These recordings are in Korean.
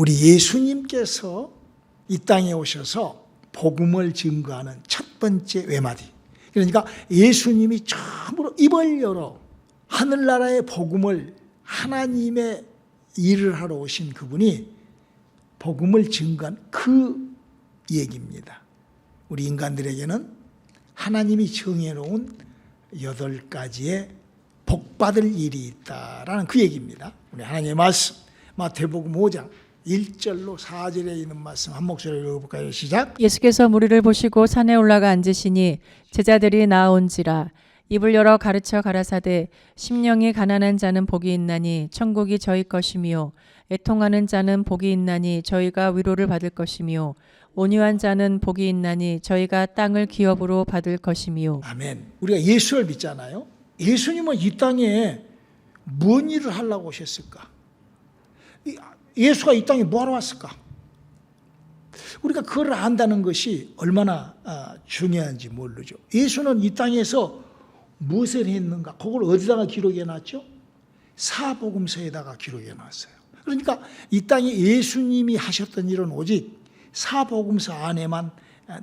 우리 예수님께서 이 땅에 오셔서 복음을 증거하는 첫 번째 외마디. 그러니까 예수님이 처음으로 입을 열어 하늘나라의 복음을, 하나님의 일을 하러 오신 그분이 복음을 증거한 그 얘기입니다. 우리 인간들에게는 하나님이 정해놓은 8가지의 복받을 일이 있다라는 그 얘기입니다. 우리 하나님의 말씀, 마태복음 5장 1절로 4절에 있는 말씀 한 목소리로 읽어볼까요? 시작. 예수께서 무리를 보시고 산에 올라가 앉으시니 제자들이 나아온지라. 입을 열어 가르쳐 가라사대 심령이 가난한 자는 복이 있나니 천국이 저희 것이며 애통하는 자는 복이 있나니 저희가 위로를 받을 것이며 온유한 자는 복이 있나니 저희가 땅을 기업으로 받을 것이며. 아멘. 우리가 예수를 믿잖아요. 예수님은 이 땅에 뭔 일을 하려고 오셨을까? 예수가 이 땅에 뭐하러 왔을까? 우리가 그걸 안다는 것이 얼마나 중요한지 모르죠. 예수는 이 땅에서 무엇을 했는가? 그걸 어디다가 기록해 놨죠? 사복음서에다가 기록해 놨어요. 그러니까 이 땅에 예수님이 하셨던 일은 오직 사복음서 안에만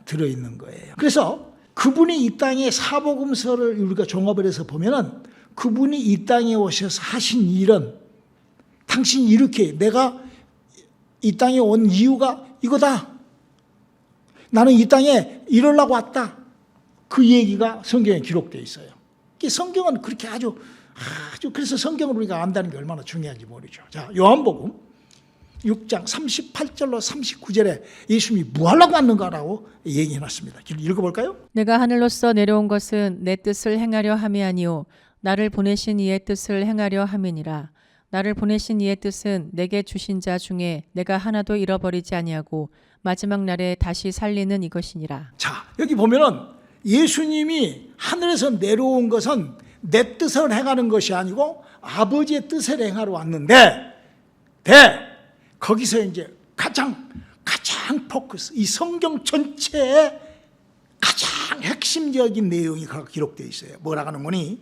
들어있는 거예요. 그래서 그분이 이 땅에 사복음서를 우리가 종합을 해서 보면은 그분이 이 땅에 오셔서 하신 일은 당신이 이렇게, 내가 이 땅에 온 이유가 이거다. 나는 이 땅에 이러려고 왔다. 그 얘기가 성경에 기록되어 있어요. 성경은 그렇게 아주 그래서 성경을 우리가 안다는 게 얼마나 중요한지 모르죠. 자, 요한복음 6장 38절로 39절에 예수님이 뭐 하려고 왔는가라고 얘기해 놨습니다. 읽어볼까요? 내가 하늘로서 내려온 것은 내 뜻을 행하려 함이 아니요 나를 보내신 이의 뜻을 행하려 함이니라. 나를 보내신 이의 뜻은 내게 주신 자 중에 내가 하나도 잃어버리지 아니하고 마지막 날에 다시 살리는 이것이니라. 자, 여기 보면은 예수님이 하늘에서 내려온 것은 내 뜻을 행하는 것이 아니고 아버지의 뜻을 행하러 왔는데, 거기서 이제 가장 포커스, 이 성경 전체에 가장 핵심적인 내용이 기록되어 있어요. 뭐라고 하는 거니?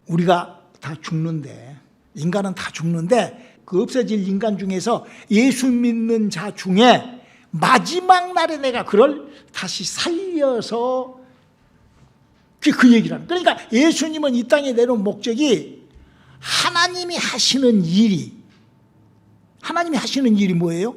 우리가 다 죽는데, 인간은 다 죽는데 그 없어질 인간 중에서 예수 믿는 자 중에 마지막 날에 내가 그를 다시 살려서 그 얘기라는. 그러니까 예수님은 이 땅에 내려온 목적이 하나님이 하시는 일이 뭐예요?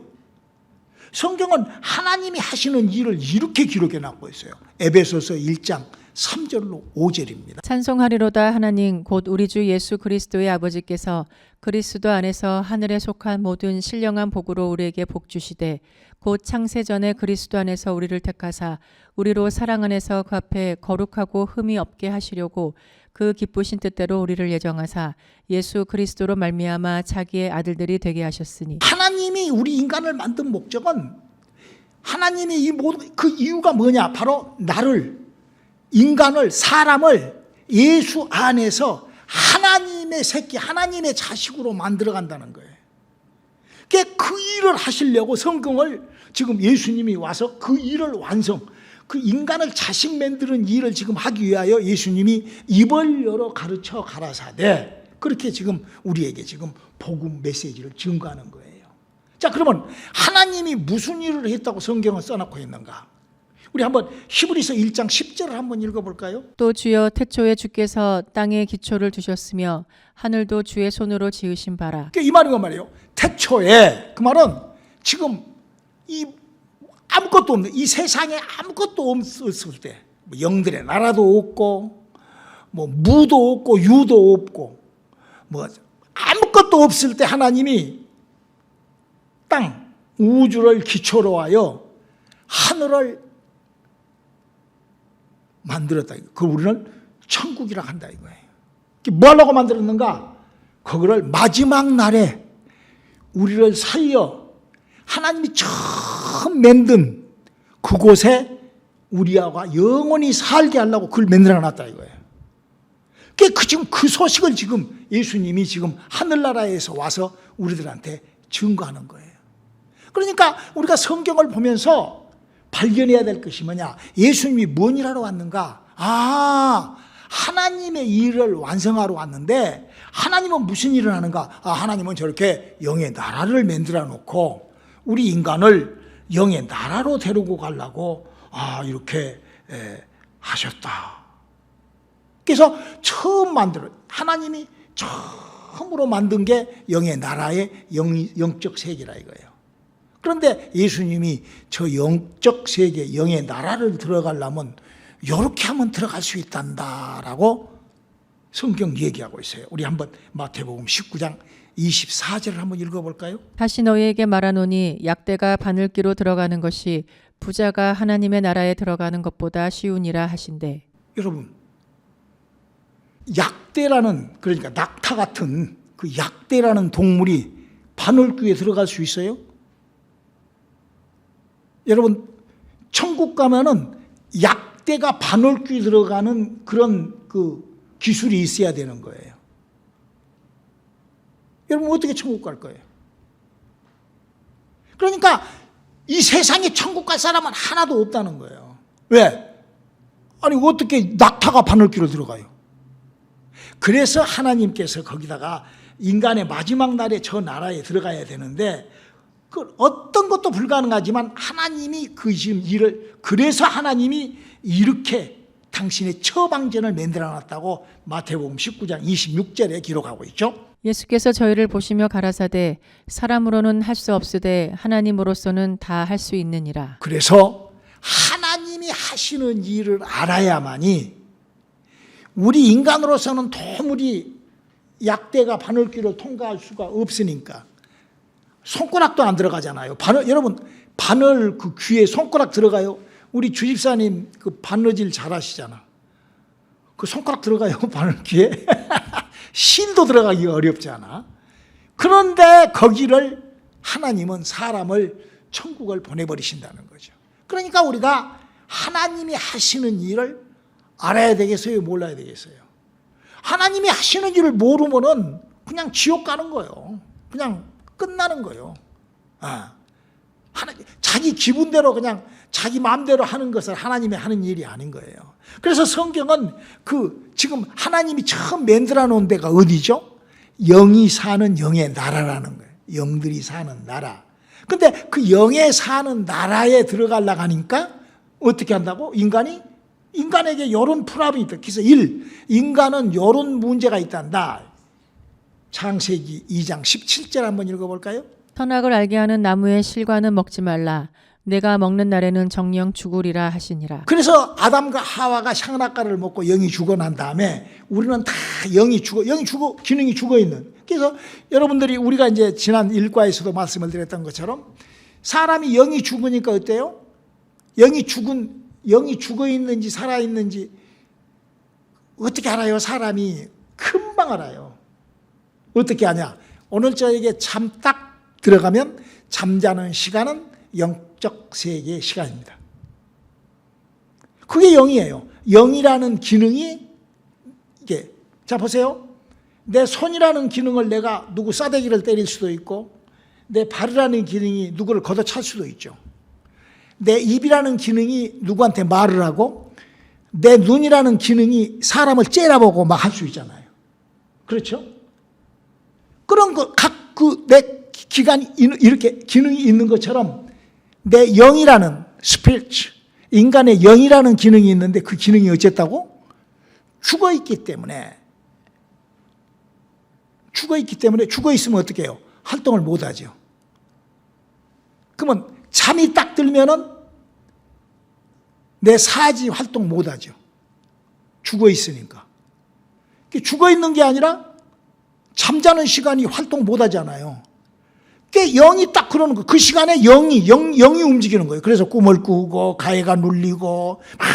성경은 하나님이 하시는 일을 이렇게 기록해 놨고 있어요. 에베소서 1장 3절로 5절입니다. 찬송하리로다 하나님 곧 우리 주 예수 그리스도의 아버지께서 그리스도 안에서 하늘에 속한 모든 신령한 복으로 우리에게 복 주시되 곧 창세전에 그리스도 안에서 우리를 택하사 우리로 사랑 안에서 그 앞에 거룩하고 흠이 없게 하시려고 그 기쁘신 뜻대로 우리를 예정하사 예수 그리스도로 말미암아 자기의 아들들이 되게 하셨으니. 하나님이 우리 인간을 만든 목적은, 하나님이 이 모든 그 이유가 뭐냐? 바로 인간을, 사람을 예수 안에서 하나님의 새끼, 하나님의 자식으로 만들어 간다는 거예요. 그 일을 하시려고 성경을 지금 예수님이 와서 그 일을 그 인간을 자식 만드는 일을 지금 하기 위하여 예수님이 입을 열어 가르쳐 가라사대, 그렇게 지금 우리에게 지금 복음 메시지를 증거하는 거예요. 자, 그러면 하나님이 무슨 일을 했다고 성경을 써놓고 있는가? 우리 한번 히브리서 1장 10절을 한번 읽어볼까요? 또 주여 태초에 주께서 땅에 기초를 두셨으며 하늘도 주의 손으로 지으신 바라. 이 말인 말이에요. 태초에, 그 말은 지금 이 아무것도 없는, 이 세상에 아무것도 없을 때, 영들의 나라도 없고 무도 없고 유도 없고 아무것도 없을 때 하나님이 땅, 우주를 기초로 하여 하늘을 만들었다. 그 우리는 천국이라 한다 이거예요. 뭐 하려고 만들었는가? 그거를 마지막 날에 우리를 살려 하나님이 처음 만든 그곳에 우리와 영원히 살게 하려고 그걸 만들어 놨다 이거예요. 지금 그 소식을 지금 예수님이 지금 하늘나라에서 와서 우리들한테 증거하는 거예요. 그러니까 우리가 성경을 보면서 발견해야 될 것이 뭐냐? 예수님이 뭔 일하러 왔는가? 하나님의 일을 완성하러 왔는데 하나님은 무슨 일을 하는가? 하나님은 저렇게 영의 나라를 만들어 놓고 우리 인간을 영의 나라로 데리고 가려고 이렇게 하셨다. 그래서 하나님이 처음으로 만든 게 영의 나라의 영적 세계라 이거예요. 그런데 예수님이 저 영적 세계, 영의 나라를 들어가려면 이렇게 하면 들어갈 수 있단다라고 성경 얘기하고 있어요. 우리 한번 마태복음 19장 24절을 한번 읽어볼까요? 다시 너희에게 말하노니 약대가 바늘기로 들어가는 것이 부자가 하나님의 나라에 들어가는 것보다 쉬우니라 하신대. 여러분, 약대라는, 그러니까 낙타 같은 그 약대라는 동물이 바늘귀에 들어갈 수 있어요? 여러분, 천국 가면은 약대가 바늘귀에 들어가는 그런 그 기술이 있어야 되는 거예요. 여러분, 어떻게 천국 갈 거예요? 그러니까 이 세상에 천국 갈 사람은 하나도 없다는 거예요. 왜? 아니, 어떻게 낙타가 바늘귀로 들어가요? 그래서 하나님께서 거기다가 인간의 마지막 날에 저 나라에 들어가야 되는데 그 어떤 것도 불가능하지만 하나님이 그 지금 일을, 그래서 하나님이 이렇게 당신의 처방전을 만들어 놨다고 마태복음 19장 26절에 기록하고 있죠. 예수께서 저희를 보시며 가라사대 사람으로는 할 수 없으되 하나님으로서는 다 할 수 있느니라. 그래서 하나님이 하시는 일을 알아야만이 우리 인간으로서는 도무지 약대가 바늘귀를 통과할 수가 없으니까 손가락도 안 들어가잖아요. 여러분, 바늘 그 귀에 손가락 들어가요? 우리 주집사님 그 바느질 잘하시잖아. 그 손가락 들어가요? 바늘 귀에? 실도 들어가기 어렵지 않아? 그런데 거기를 하나님은 사람을 천국을 보내버리신다는 거죠. 그러니까 우리가 하나님이 하시는 일을 알아야 되겠어요? 몰라야 되겠어요? 하나님이 하시는 일을 모르면은 그냥 지옥 가는 거예요. 그냥 끝나는 거예요. 자기 기분대로 그냥 자기 마음대로 하는 것을 하나님이 하는 일이 아닌 거예요. 그래서 성경은 지금 하나님이 처음 만들어 놓은 데가 어디죠? 영이 사는 영의 나라라는 거예요. 영들이 사는 나라. 근데 그 영에 사는 나라에 들어가려고 하니까 어떻게 한다고? 인간에게 이런 프랍이 있다. 그래서 인간은 이런 문제가 있단다. 창세기 2장 17절 한번 읽어볼까요? 선악을 알게 하는 나무의 실과는 먹지 말라. 내가 먹는 날에는 정령 죽으리라 하시니라. 그래서 아담과 하와가 향락과를 먹고 영이 죽어난 다음에 우리는 다 영이 죽어 기능이 죽어 있는. 그래서 여러분들이 우리가 이제 지난 일과에서도 말씀을 드렸던 것처럼 사람이 영이 죽으니까 어때요? 영이 죽어 있는지 살아 있는지 어떻게 알아요? 사람이 금방 알아요. 어떻게 하냐? 오늘 저에게 잠 딱 들어가면 잠자는 시간은 영적 세계의 시간입니다. 그게 영이에요. 영이라는 기능이 이게, 자 보세요. 내 손이라는 기능을 내가 누구 싸대기를 때릴 수도 있고, 내 발이라는 기능이 누구를 걷어찰 수도 있죠. 내 입이라는 기능이 누구한테 말을 하고, 내 눈이라는 기능이 사람을 째려보고 막 할 수 있잖아요. 그렇죠? 그런 거, 내 기관이 이렇게 기능이 있는 것처럼 내 영이라는 스피리트, 인간의 영이라는 기능이 있는데 그 기능이 어쨌다고? 죽어 있기 때문에 죽어 있으면 어떻게 해요? 활동을 못 하죠. 그러면 잠이 딱 들면은 내 사지 활동 못 하죠. 죽어 있으니까. 죽어 있는 게 아니라 잠자는 시간이 활동 못 하잖아요. 영이 딱 그러는 거예요. 그 시간에 영이 움직이는 거예요. 그래서 꿈을 꾸고 가해가 눌리고 막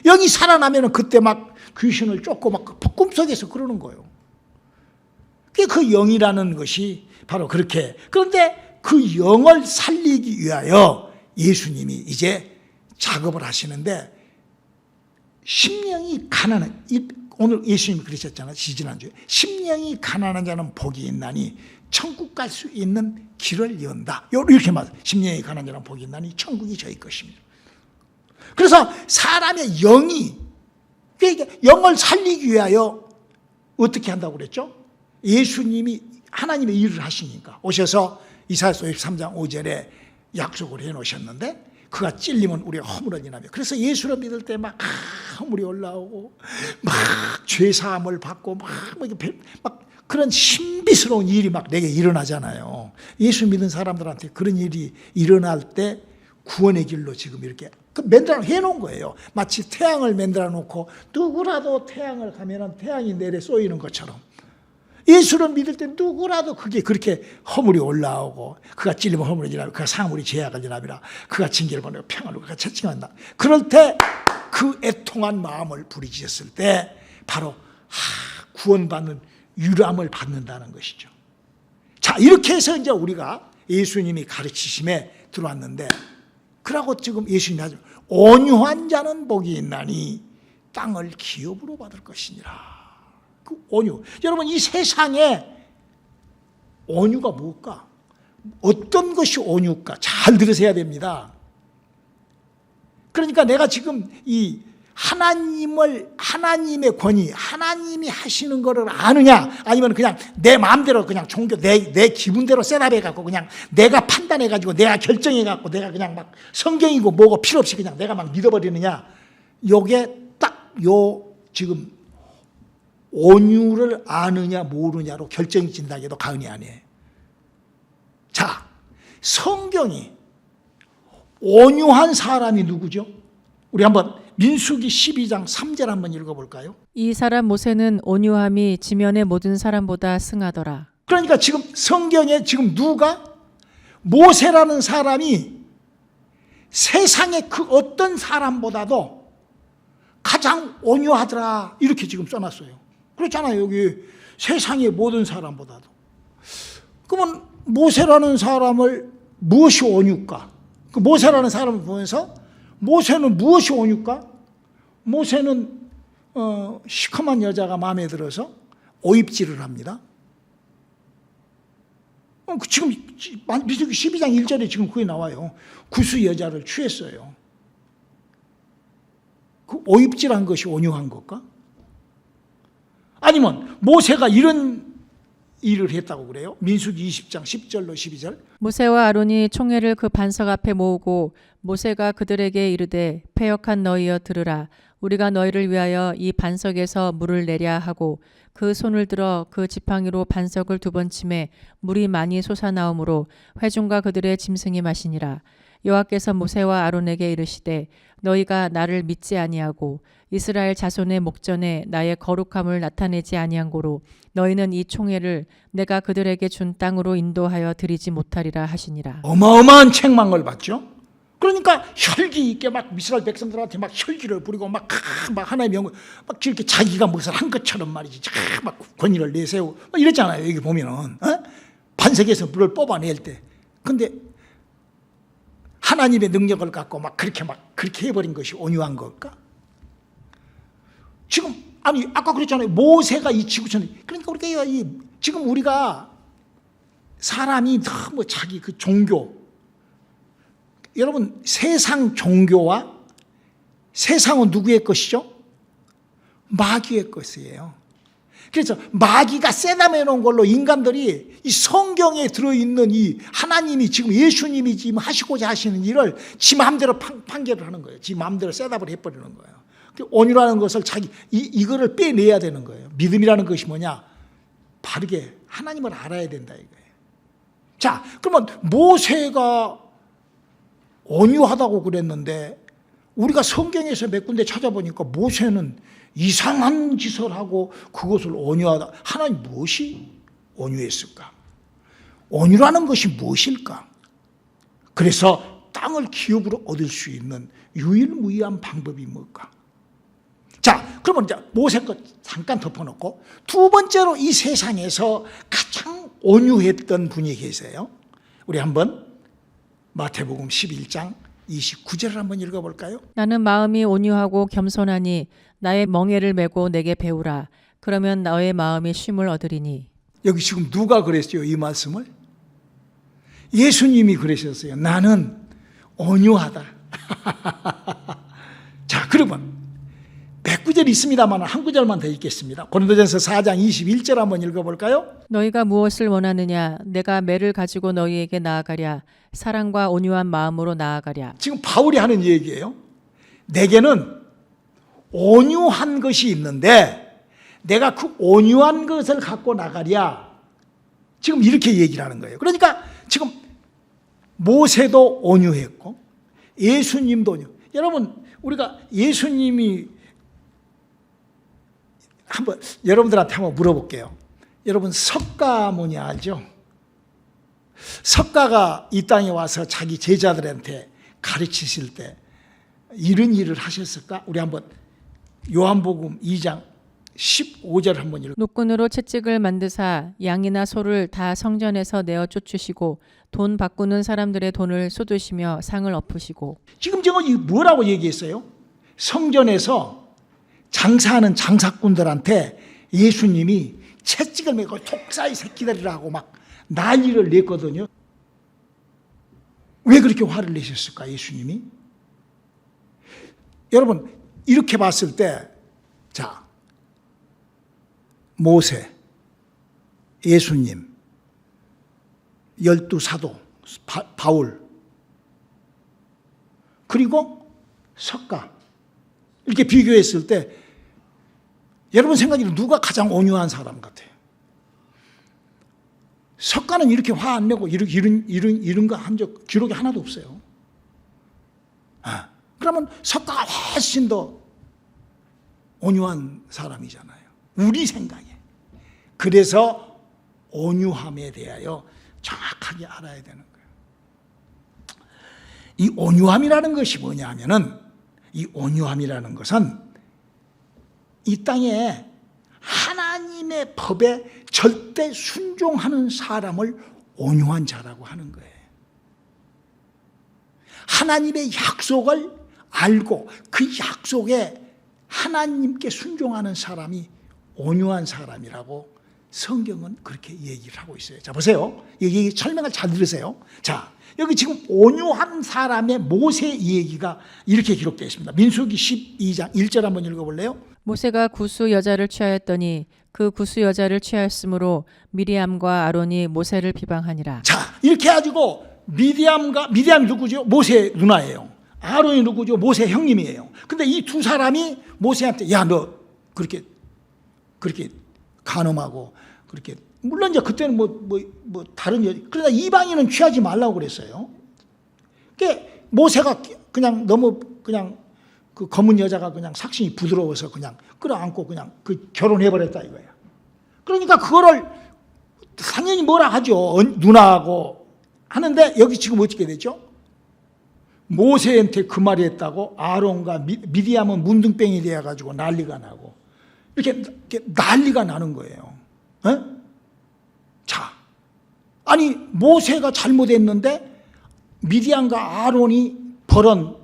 영이 살아나면 그때 막 귀신을 쫓고 막 꿈속에서 그러는 거예요. 그 영이라는 것이 바로 그렇게. 그런데 그 영을 살리기 위하여 예수님이 이제 작업을 하시는데 심령이 가난한, 오늘 예수님이 그러셨잖아요. 지지난주에. 심령이 가난한 자는 복이 있나니 천국 갈 수 있는 길을 연다. 이렇게 말해요. 심령이 가난한 자는 복이 있나니 천국이 저희 것입니다. 그래서 사람의 영이, 그러니까 영을 살리기 위하여 어떻게 한다고 그랬죠? 예수님이 하나님의 일을 하시니까 오셔서 이사야서 53장 5절에 약속을 해놓으셨는데 그가 찔리면 우리가 허물어지나며. 그래서 예수를 믿을 때 막 허물이 올라오고 막 죄사함을 받고 막 그런 신비스러운 일이 막 내게 일어나잖아요. 예수 믿는 사람들한테 그런 일이 일어날 때 구원의 길로 지금 이렇게 만들어 해놓은 거예요. 마치 태양을 만들어 놓고 누구라도 태양을 가면은 태양이 내려 쏘이는 것처럼 예수를 믿을 때 누구라도 그게 그렇게 허물이 올라오고 그가 찔리면 허물이지라 그가 사물이 죄악을 지나비라 그가 징계를 받고 평안을 그가 채찍한다. 그럴 때 그 애통한 마음을 부리짖었을 때 바로 구원받는 유람을 받는다는 것이죠. 자, 이렇게 해서 이제 우리가 예수님이 가르치심에 들어왔는데 그러고 지금 예수님이 하죠. 온유한 자는 복이 있나니 땅을 기업으로 받을 것이니라. 그 온유. 여러분 이 세상에 온유가 뭘까? 어떤 것이 온유일까? 잘 들으셔야 됩니다. 그러니까 내가 지금 이 하나님의 권위, 하나님이 하시는 거를 아느냐, 아니면 그냥 내 마음대로 그냥 종교, 내 기분대로 셋업해갖고 그냥 내가 판단해가지고 내가 결정해갖고 내가 그냥 막 성경이고 뭐고 필요 없이 그냥 내가 막 믿어버리느냐, 요게 딱 지금 온유를 아느냐 모르냐로 결정이 진다고 해도 과언이 아니에요. 자, 성경이 온유한 사람이 누구죠? 우리 한번 민수기 12장 3절 한번 읽어볼까요? 이 사람 모세는 온유함이 지면의 모든 사람보다 승하더라. 그러니까 지금 성경에 지금 누가 모세라는 사람이 세상의 그 어떤 사람보다도 가장 온유하더라 이렇게 지금 써놨어요. 그렇잖아요. 여기 세상의 모든 사람보다도. 그러면 모세라는 사람을 무엇이 온유일까? 그 모세라는 사람을 보면서 모세는 무엇이 온유일까? 모세는 시커먼 여자가 마음에 들어서 오입질을 합니다. 지금 민수기 12장 1절에 지금 그게 나와요. 구스 여자를 취했어요. 그 오입질한 것이 온유한 걸까? 아니면 모세가 이런 일을 했다고 그래요. 민수기 20장 10절로 12절. 모세와 아론이 총회를 그 반석 앞에 모으고 모세가 그들에게 이르되 패역한 너희여 들으라. 우리가 너희를 위하여 이 반석에서 물을 내랴 하고 그 손을 들어 그 지팡이로 반석을 2번 치매 물이 많이 솟아나오므로 회중과 그들의 짐승이 마시니라. 여호와께서 모세와 아론에게 이르시되 너희가 나를 믿지 아니하고 이스라엘 자손의 목전에 나의 거룩함을 나타내지 아니한 고로 너희는 이 총회를 내가 그들에게 준 땅으로 인도하여 드리지 못하리라 하시니라. 어마어마한 책망을 받죠. 그러니까 혈기 있게 막 이스라엘 백성들한테 막 혈기를 부리고 막 하나님의 영광 막 이렇게 자기가 무엇을 한 것처럼 말이지 막 권위를 내세우고 막 이랬잖아요. 여기 보면은 반석에서 물을 뽑아낼 때. 근데 하나님의 능력을 갖고 막 그렇게 해버린 것이 온유한 걸까? 지금 아니 아까 그랬잖아요. 모세가 이 지구촌에 그러니까 우리가 지금 우리가 사람이 너무 자기 그 종교 여러분 세상 종교와 세상은 누구의 것이죠? 마귀의 것이에요. 그래서 마귀가 셋업해 놓은 걸로 인간들이 이 성경에 들어있는 이 하나님이 지금 예수님이 지금 하시고자 하시는 일을 지 마음대로 판결을 하는 거예요. 지 마음대로 셋업을 해버리는 거예요. 온유라는 것을 이거를 빼내야 되는 거예요. 믿음이라는 것이 뭐냐? 바르게 하나님을 알아야 된다 이거예요. 자, 그러면 모세가 온유하다고 그랬는데 우리가 성경에서 몇 군데 찾아보니까 모세는 이상한 짓을 하고 그것을 온유하다. 하나님 무엇이 온유했을까? 온유라는 것이 무엇일까? 그래서 땅을 기업으로 얻을 수 있는 유일무이한 방법이 뭘까? 자, 그러면 이제 모세 것 잠깐 덮어놓고 두 번째로 이 세상에서 가장 온유했던 분이 계세요. 우리 한번 마태복음 11장 29절을 한번 읽어볼까요? 나는 마음이 온유하고 겸손하니 나의 멍에를 메고 내게 배우라. 그러면 너의 마음이 쉼을 얻으리니. 여기 지금 누가 그랬어요? 이 말씀을? 예수님이 그러셨어요. 나는 온유하다. 자, 그러면 109절 구절이 있습니다만 한 구절만 더 읽겠습니다. 고린도전서 4장 21절 한번 읽어볼까요? 너희가 무엇을 원하느냐 내가 매를 가지고 너희에게 나아가랴 사랑과 온유한 마음으로 나아가랴. 지금 바울이 하는 얘기예요. 내게는 온유한 것이 있는데 내가 그 온유한 것을 갖고 나가랴. 지금 이렇게 얘기를 하는 거예요. 그러니까 지금 모세도 온유했고 예수님도 온유. 여러분 우리가 예수님이 한번 여러분들한테 한번 물어볼게요. 여러분 석가모니 알죠? 석가가 이 땅에 와서 자기 제자들한테 가르치실 때 이런 일을 하셨을까? 우리 한번 요한복음 2장 15절 한번 읽어. 노끈으로 채찍을 만드사 양이나 소를 다 성전에서 내어 쫓으시고 돈 바꾸는 사람들의 돈을 쏟으시며 상을 엎으시고. 지금 저거 뭐라고 얘기했어요? 성전에서 장사하는 장사꾼들한테 예수님이 채찍을 메고 독사의 새끼들이라고 막 난리를 냈거든요. 왜 그렇게 화를 내셨을까 예수님이? 여러분 이렇게 봤을 때 자 모세, 예수님, 12사도, 바울 그리고 석가 이렇게 비교했을 때 여러분 생각에는 누가 가장 온유한 사람 같아요? 석가는 이렇게 화 안 내고 이런 거 한 적 기록이 하나도 없어요. 그러면 석가가 훨씬 더 온유한 사람이잖아요. 우리 생각에. 그래서 온유함에 대하여 정확하게 알아야 되는 거예요. 이 온유함이라는 것이 뭐냐 하면은 이 온유함이라는 것은 이 땅에 하나님의 법에 절대 순종하는 사람을 온유한 자라고 하는 거예요. 하나님의 약속을 알고 그 약속에 하나님께 순종하는 사람이 온유한 사람이라고 성경은 그렇게 얘기를 하고 있어요. 자, 보세요. 여기 설명을 잘 들으세요. 자, 여기 지금 온유한 사람의 모세 얘기가 이렇게 기록되어 있습니다. 민수기 12장 1절 한번 읽어볼래요? 모세가 구스 여자를 취하였더니 그 구스 여자를 취하였으므로 미리암과 아론이 모세를 비방하니라. 자, 이렇게 해가지고 미디암이 누구죠? 모세 누나예요. 아론이 누구죠? 모세 형님이에요. 근데 이 두 사람이 모세한테 야, 너 그렇게 간음하고 그렇게 물론 이제 그때는 뭐 다른 여자 그러나 이방인은 취하지 말라고 그랬어요. 그게 모세가 그냥 너무 그냥 그 검은 여자가 그냥 삭신이 부드러워서 그냥 끌어안고 그냥 그 결혼해버렸다 이거야. 그러니까 그거를 당연히 뭐라 하죠. 누나하고 하는데 여기 지금 어떻게 되죠? 모세한테 그 말이 했다고 아론과 미디암은 문둥병이 되어가지고 난리가 나고 이렇게 난리가 나는 거예요. 에? 자, 아니 모세가 잘못했는데 미디암과 아론이 벌은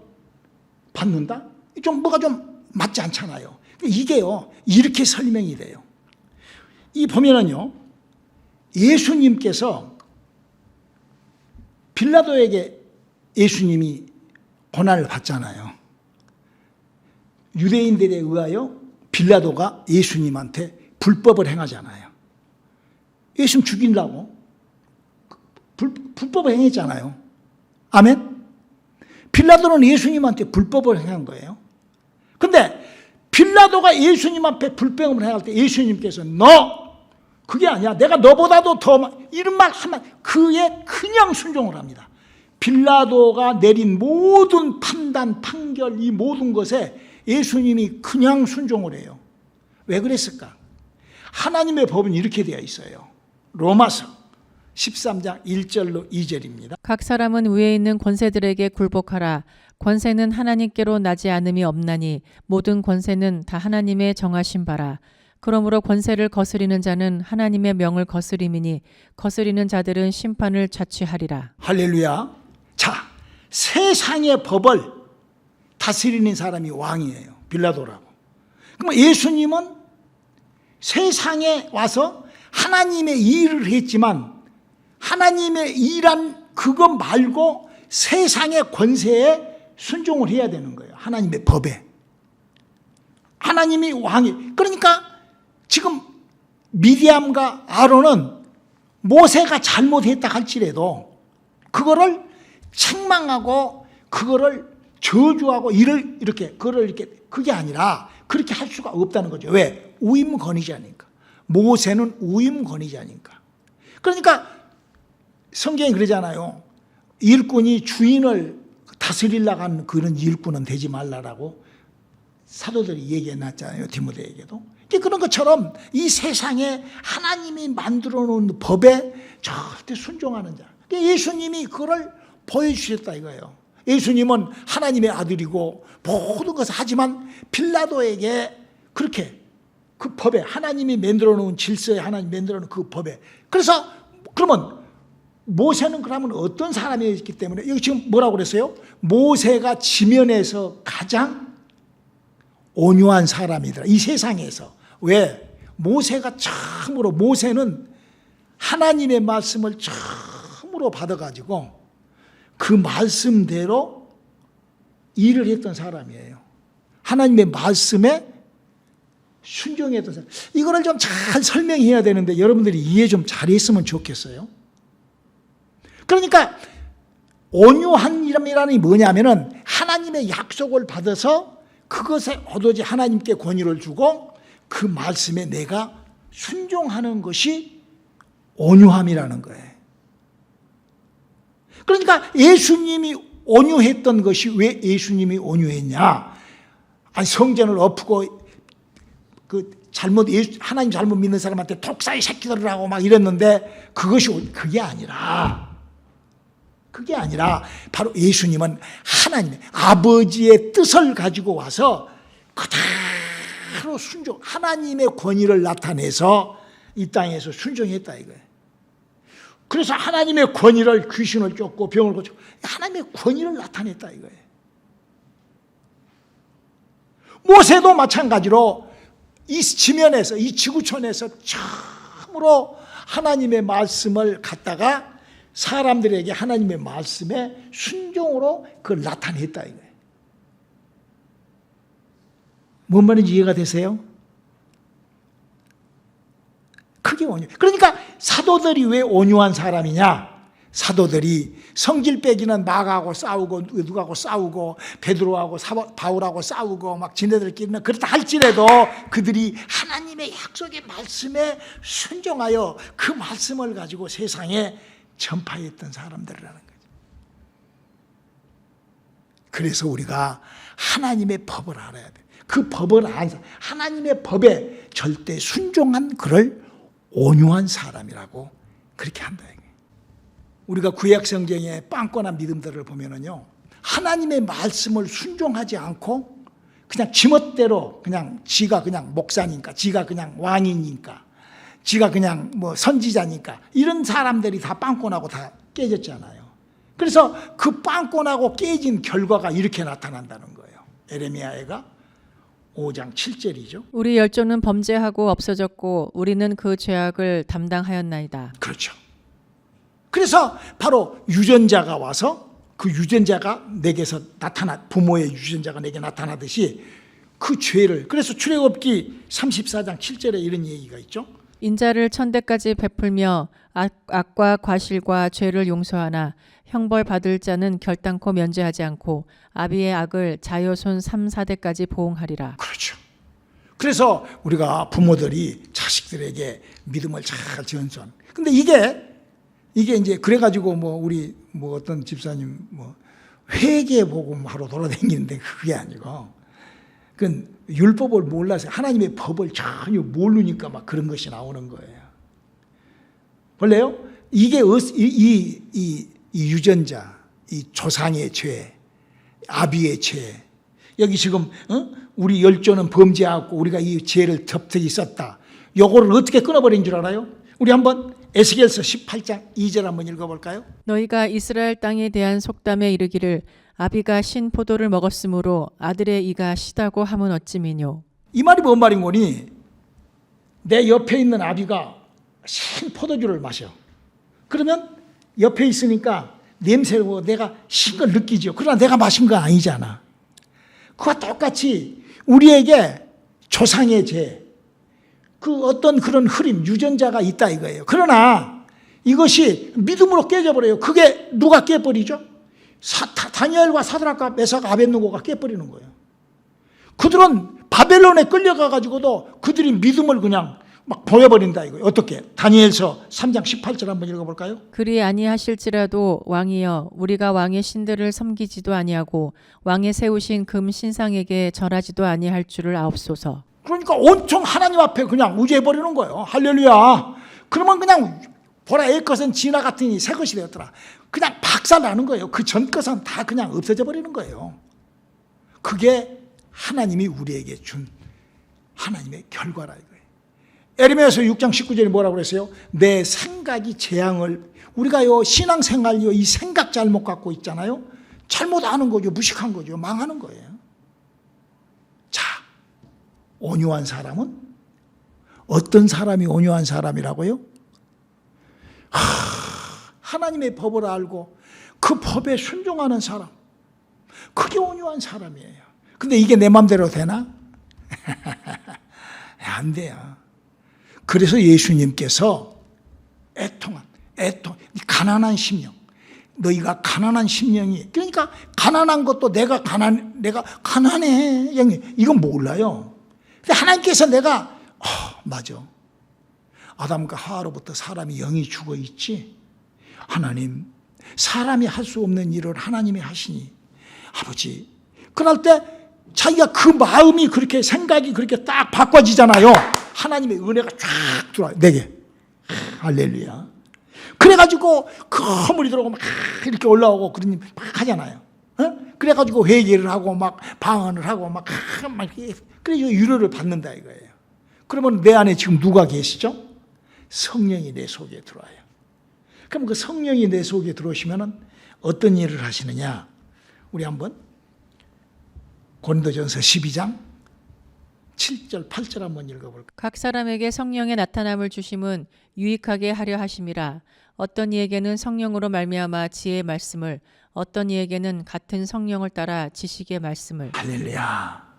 받는다? 좀 뭐가 좀 맞지 않잖아요. 이게요 이렇게 설명이 돼요. 이 보면은요 예수님께서 빌라도에게 예수님이 고난을 받잖아요. 유대인들에 의하여 빌라도가 예수님한테 불법을 행하잖아요. 예수님 죽이려고 불법을 행했잖아요. 아멘? 빌라도는 예수님한테 불법을 행한 거예요. 근데 빌라도가 예수님 앞에 불법을 행할 때 예수님께서 너 그게 아니야. 내가 너보다도 더 이런 말 하면 그에 그냥 순종을 합니다. 빌라도가 내린 모든 판단, 판결 이 모든 것에 예수님이 그냥 순종을 해요. 왜 그랬을까? 하나님의 법은 이렇게 되어 있어요. 로마서 13장 1절로 2절입니다. 각 사람은 위에 있는 권세들에게 굴복하라. 권세는 하나님께로 나지 않음이 없나니 모든 권세는 다 하나님의 정하신 바라. 그러므로 권세를 거스리는 자는 하나님의 명을 거스림이니 거스리는 자들은 심판을 자취하리라. 할렐루야. 자, 세상의 법을 다스리는 사람이 왕이에요. 빌라도라고. 그럼 예수님은 세상에 와서 하나님의 일을 했지만 하나님의 일한 그것 말고 세상의 권세에 순종을 해야 되는 거예요. 하나님의 법에. 하나님이 왕이. 그러니까 지금 미디암과 아론은 모세가 잘못했다 할지라도 그거를 책망하고 그거를 저주하고 그거를 이렇게 그게 아니라 그렇게 할 수가 없다는 거죠. 왜? 우임 권위자니까. 모세는 우임 권위자니까. 그러니까 성경이 그러잖아요. 일꾼이 주인을 다스리려고 하는 그런 일꾼은 되지 말라라고 사도들이 얘기해 놨잖아요. 디모데에게도. 그런 것처럼 이 세상에 하나님이 만들어 놓은 법에 절대 순종하는 자. 예수님이 그걸 보여주셨다 이거예요. 예수님은 하나님의 아들이고 모든 것을 하지만 빌라도에게 그렇게 그 법에 하나님이 만들어 놓은 질서에 하나님이 만들어 놓은 그 법에. 그래서 그러면 모세는 그러면 어떤 사람이었기 때문에 여기 지금 뭐라고 그랬어요? 모세가 지면에서 가장 온유한 사람이더라. 이 세상에서. 왜? 모세가 처음으로 모세는 하나님의 말씀을 처음으로 받아가지고 그 말씀대로 일을 했던 사람이에요. 하나님의 말씀에 순종했던 사람. 이거를 좀 잘 설명해야 되는데 여러분들이 이해 좀 잘했으면 좋겠어요. 그러니까 온유함이라는 게 뭐냐면은 하나님의 약속을 받아서 그것에 오로지 하나님께 권위를 주고 그 말씀에 내가 순종하는 것이 온유함이라는 거예요. 그러니까 예수님이 온유했던 것이 왜 예수님이 온유했냐? 아니 성전을 엎고 하나님 잘못 믿는 사람한테 독사의 새끼들이라고 막 이랬는데 그게 아니라 바로 예수님은 하나님의 아버지의 뜻을 가지고 와서 그대로 순종, 하나님의 권위를 나타내서 이 땅에서 순종했다 이거예요. 그래서 하나님의 권위를 귀신을 쫓고 병을 고치고 하나님의 권위를 나타냈다 이거예요. 모세도 마찬가지로 이 지면에서 이 지구촌에서 처음으로 하나님의 말씀을 갖다가 사람들에게 하나님의 말씀에 순종으로 그걸 나타냈다 이거예요. 뭔 말인지 이해가 되세요? 크게 온유. 그러니까 사도들이 왜 온유한 사람이냐? 사도들이 성질 빼기는 막하고 싸우고 누구하고 싸우고 베드로하고 바울하고 싸우고 막 지네들끼리는 그렇다 할지라도 그들이 하나님의 약속의 말씀에 순종하여 그 말씀을 가지고 세상에 전파했던 사람들이라는 거죠. 그래서 우리가 하나님의 법을 알아야 돼. 그 법을 아는 하나님의 법에 절대 순종한 그를 온유한 사람이라고 그렇게 한다. 우리가 구약 성경의 빵권한 믿음들을 보면은요, 하나님의 말씀을 순종하지 않고 그냥 지멋대로 그냥 지가 그냥 목사니까, 지가 그냥 왕이니까, 지가 그냥 뭐 선지자니까 이런 사람들이 다 빵권하고 다 깨졌잖아요. 그래서 그 빵권하고 깨진 결과가 이렇게 나타난다는 거예요. 에레미야가 5장 7절이죠. 우리 열조는 범죄하고 없어졌고 우리는 그 죄악을 담당하였나이다. 그렇죠. 그래서 바로 유전자가 와서 그 유전자가 내게서 부모의 유전자가 내게 나타나듯이 그 죄를, 그래서 출애굽기 34장 7절에 이런 얘기가 있죠. 인자를 천대까지 베풀며 악과 과실과 죄를 용서하나 형벌 받을 자는 결단코 면제하지 않고 아비의 악을 자여손 3, 4대까지 보응하리라. 그렇죠. 그래서 우리가 부모들이 자식들에게 믿음을 잘 전수하는. 근데 이게 이제 그래가지고 우리 어떤 집사님 회개 복음하러 돌아다니는데 그게 아니고 그건 율법을 몰라서 하나님의 법을 전혀 모르니까 막 그런 것이 나오는 거예요. 볼래요? 이게 이 유전자, 이 조상의 죄, 아비의 죄. 여기 지금 우리 열조는 범죄하고 우리가 이 죄를 덮트기 썼다. 요거를 어떻게 끊어버린 줄 알아요? 우리 한번 에스겔서 18장 2절 한번 읽어볼까요? 너희가 이스라엘 땅에 대한 속담에 이르기를 아비가 신 포도를 먹었으므로 아들의 이가 시다고 함은 어찌미뇨. 이 말이 뭔 말인 거니? 내 옆에 있는 아비가 신 포도주를 마셔. 그러면 옆에 있으니까 냄새를 보고 내가 신 걸 느끼죠. 그러나 내가 마신 거 아니잖아. 그와 똑같이 우리에게 조상의 죄, 그 어떤 그런 흐름, 유전자가 있다 이거예요. 그러나 이것이 믿음으로 깨져버려요. 그게 누가 깨버리죠? 다니엘과 사드락과 메삭과 아벳느고가 깨버리는 거예요. 그들은 바벨론에 끌려가가지고도 그들이 믿음을 그냥 막 보여버린다 이거예요. 어떻게? 다니엘서 3장 18절 한번 읽어볼까요? 그리 아니하실지라도 왕이여 우리가 왕의 신들을 섬기지도 아니하고 왕의 세우신 금 신상에게 절하지도 아니할 줄을 아옵소서. 그러니까 온통 하나님 앞에 그냥 의지해버리는 거예요. 할렐루야. 그러면 그냥 보라 옛 것은 지나갔더니 새 것이 되었더라. 그냥 박살나는 거예요. 그 전 것은 다 그냥 없어져 버리는 거예요. 그게 하나님이 우리에게 준 하나님의 결과라 이거예요. 에레미야서 6장 19절에 뭐라고 그랬어요? 내 생각이 재앙을, 우리가요 신앙생활요 이 생각 잘못 갖고 있잖아요. 잘못 아는 거죠. 무식한 거죠. 망하는 거예요. 자, 온유한 사람은 어떤 사람이 온유한 사람이라고요? 하나님의 법을 알고 그 법에 순종하는 사람, 그게 온유한 사람이에요. 근데 이게 내 맘대로 되나? 안 돼요. 그래서 예수님께서 가난한 심령, 너희가 가난한 심령이, 그러니까 가난한 것도 내가 가난해, 이건 몰라요. 근데 하나님께서 내가 맞아, 아담과 하와로부터 사람이 영이 죽어 있지. 하나님, 사람이 할 수 없는 일을 하나님이 하시니 아버지, 그럴 때 자기가 그 마음이 그렇게, 생각이 그렇게 딱 바꿔지잖아요. 하나님의 은혜가 쫙 들어와요, 내게. 할렐루야. 그래가지고 그 허물이 들어오고 막 이렇게 올라오고 그러니 막 하잖아요. 그래가지고 회개를 하고 막 방언을 하고 막 이렇게, 그래서 위로를 받는다 이거예요. 그러면 내 안에 지금 누가 계시죠? 성령이 내 속에 들어와요. 그럼 그 성령이 내 속에 들어오시면은 어떤 일을 하시느냐? 우리 한번 고린도전서 12장 7절 8절 한번 읽어볼까요? 각 사람에게 성령의 나타남을 주심은 유익하게 하려 하심이라. 어떤 이에게는 성령으로 말미암아 지혜의 말씀을, 어떤 이에게는 같은 성령을 따라 지식의 말씀을. 할렐루야.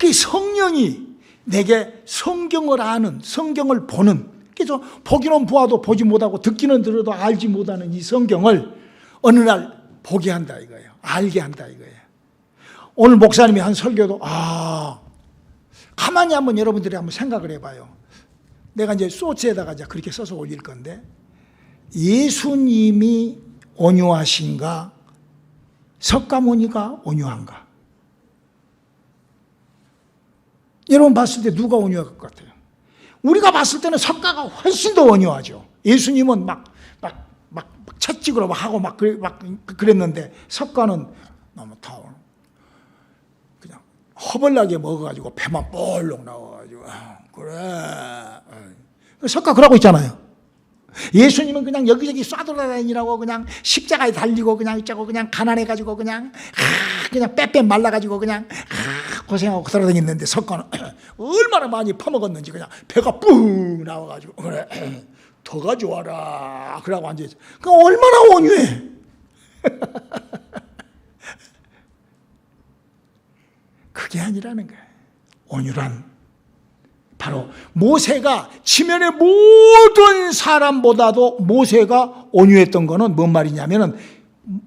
그 성령이 내게 성경을 아는, 성경을 보는, 그래서 보기는 보아도 보지 못하고 듣기는 들어도 알지 못하는 이 성경을 어느 날 보게 한다 이거예요. 알게 한다 이거예요. 오늘 목사님이 한 설교도 가만히 한번 여러분들이 한번 생각을 해봐요. 내가 이제 소스에다가 이제 그렇게 써서 올릴 건데, 예수님이 온유하신가, 석가모니가 온유한가? 여러분 봤을 때 누가 온유할 것 같아요? 우리가 봤을 때는 석가가 훨씬 더 온유하죠. 예수님은 막 채찍으로 막 하고 막 그랬는데, 석가는 너무 그냥 허벌나게 먹어가지고 배만 볼록 나와가지고 그래. 석가 그러고 있잖아요. 예수님은 그냥 여기저기 쏴돌아다니라고 그냥 십자가에 달리고 그냥 있자고 그냥 가난해가지고 그냥 빼빼 말라가지고 그냥 고생하고 돌아다녔는데, 석가는 얼마나 많이 퍼먹었는지 그냥 배가 뿡 나와가지고 그래 더 가져와라 그러고 앉아있어. 그럼 얼마나 온유해. 그게 아니라는 거예요. 온유란 바로 모세가 지면의 모든 사람보다도 모세가 온유했던 거는 뭔 말이냐면은,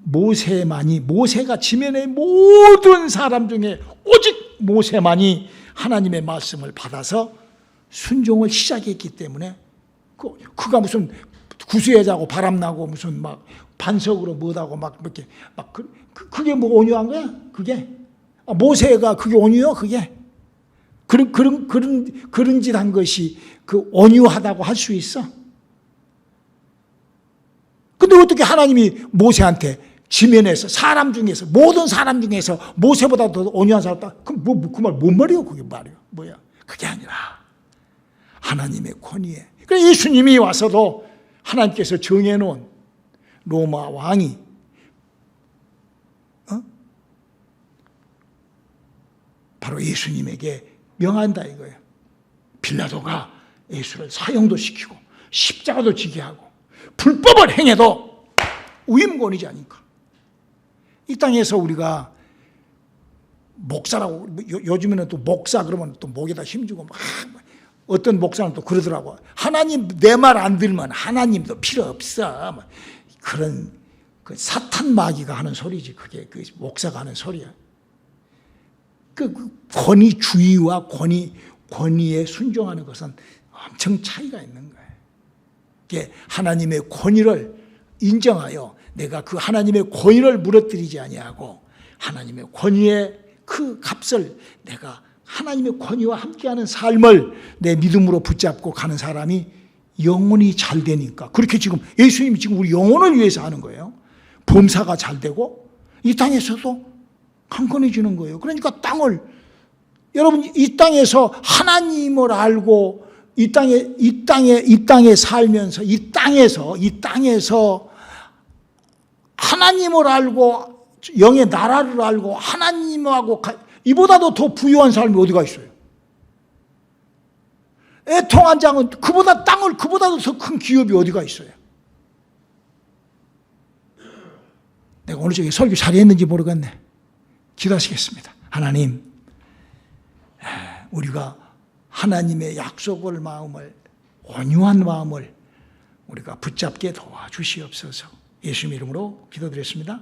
모세가 지면의 모든 사람 중에 오직 모세만이 하나님의 말씀을 받아서 순종을 시작했기 때문에, 그가 무슨 구수해자고 바람나고 무슨 막 반석으로 뭐다고 막 이렇게 그게 뭐 온유한 거야? 그게 모세가 그게 온유요? 그게 그런 짓 한 것이 그 온유하다고 할 수 있어? 근데 어떻게 하나님이 모세한테 지면에서 사람 중에서, 모든 사람 중에서 모세보다 더 온유한 사람 딱, 그럼 그 말 뭔 말이에요? 그게 말이야 뭐야? 그게 아니라 하나님의 권위에. 그래서 예수님이 와서도 하나님께서 정해놓은 로마 왕이 바로 예수님에게 명한다 이거예요. 빌라도가 예수를 사형도 시키고 십자가도 지게 하고 불법을 행해도 위임권이지 않을까. 이 땅에서 우리가 목사라고 요즘에는 또 목사 그러면 또 목에다 힘주고 막 어떤 목사는 또 그러더라고. 하나님 내 말 안 들으면 하나님도 필요 없어. 뭐 그런 그 사탄 마귀가 하는 소리지. 그게 그 목사가 하는 소리야. 그 권위주의와 권위에 순종하는 것은 엄청 차이가 있는 거예요. 이게 하나님의 권위를 인정하여 내가 그 하나님의 권위를 무너뜨리지 아니하고 하나님의 권위의 그 값을 내가 하나님의 권위와 함께하는 삶을 내 믿음으로 붙잡고 가는 사람이 영혼이 잘 되니까 그렇게 지금 예수님이 지금 우리 영혼을 위해서 하는 거예요. 범사가 잘 되고 이 땅에서도 강건해지는 거예요. 그러니까 땅을 여러분 이 땅에서 하나님을 알고 이 땅에 살면서 이 땅에서 하나님을 알고 영의 나라를 알고 하나님하고 이보다도 더 부유한 삶이 어디가 있어요? 애통한 장은 그보다도 더 큰 기업이 어디가 있어요? 내가 오늘 저기 설교 잘했는지 모르겠네. 기도하시겠습니다. 하나님, 우리가 하나님의 약속을 온유한 마음을 우리가 붙잡게 도와주시옵소서. 예수님 이름으로 기도드렸습니다.